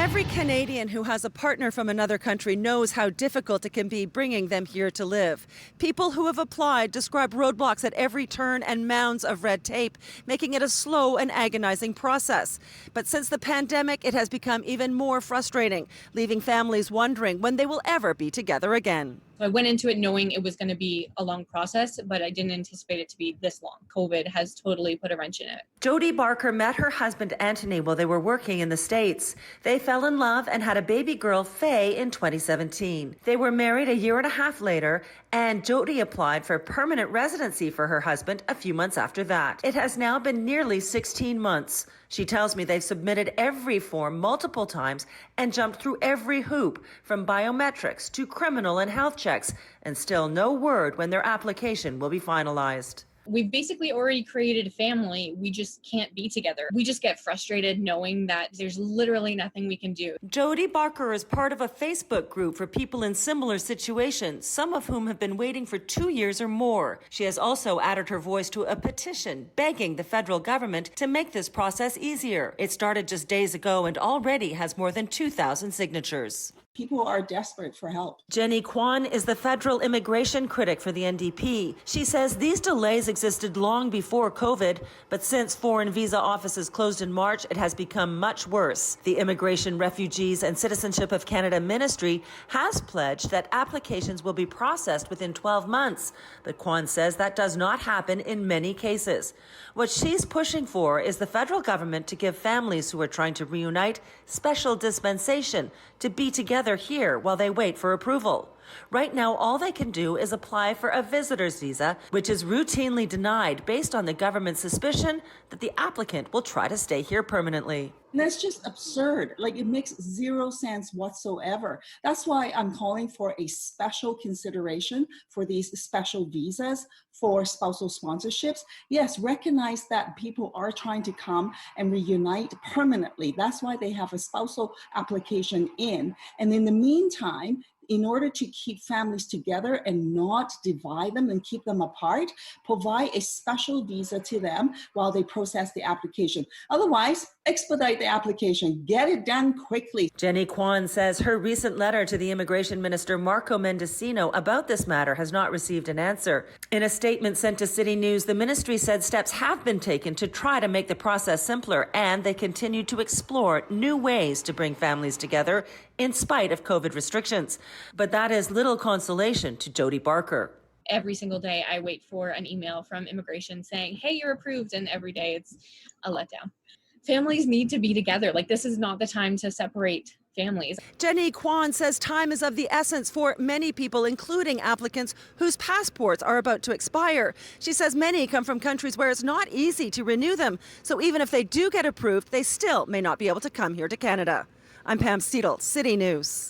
Every Canadian who has a partner from another country knows how difficult it can be bringing them here to live. People who have applied describe roadblocks at every turn and mounds of red tape, making it a slow and agonizing process. But since the pandemic, it has become even more frustrating, leaving families wondering when they will ever be together again. So I went into it knowing it was going to be a long process, but I didn't anticipate it to be this long. COVID has totally put a wrench in it. Jody Barker met her husband Anthony while they were working in the States. They fell in love and had a baby girl, Faye, in 2017. They were married a year and a half later, and Jody applied for permanent residency for her husband a few months after that. It has now been nearly 16 months. She tells me they've submitted every form multiple times and jumped through every hoop, from biometrics to criminal and health checks, and still no word when their application will be finalized. We've basically already created a family. We just can't be together. We just get frustrated knowing that there's literally nothing we can do. Jody Barker is part of a Facebook group for people in similar situations, some of whom have been waiting for 2 years or more. She has also added her voice to a petition begging the federal government to make this process easier. It started just days ago and already has more than 2,000 signatures. People are desperate for help. Jenny Kwan is the federal immigration critic for the NDP. She says these delays existed long before COVID, but since foreign visa offices closed in March, it has become much worse. The Immigration, Refugees and Citizenship of Canada Ministry has pledged that applications will be processed within 12 months, but Kwan says that does not happen in many cases. What she's pushing for is the federal government to give families who are trying to reunite special dispensation to be together here while they wait for approval. Right now, all they can do is apply for a visitor's visa, which is routinely denied based on the government's suspicion that the applicant will try to stay here permanently. And that's just absurd. Like, it makes zero sense whatsoever. That's why I'm calling for a special consideration for these special visas for spousal sponsorships. Yes, recognize that people are trying to come and reunite permanently. That's why they have a spousal application in. And in the meantime, in order to keep families together and not divide them and keep them apart, provide a special visa to them while they process the application. Otherwise, expedite the application. Get it done quickly. Jenny Kwan says her recent letter to the Immigration Minister Marco Mendicino about this matter has not received an answer. In a statement sent to CityNews, the ministry said steps have been taken to try to make the process simpler, and they continue to explore new ways to bring families together in spite of COVID restrictions. But that is little consolation to Jody Barker. Every single day I wait for an email from immigration saying, hey, you're approved. And every day it's a letdown. Families need to be together. Like, this is not the time to separate families. Jenny Kwan says time is of the essence for many people, including applicants whose passports are about to expire. She says many come from countries where it's not easy to renew them. So even if they do get approved, they still may not be able to come here to Canada. I'm Pam Seidel, City News.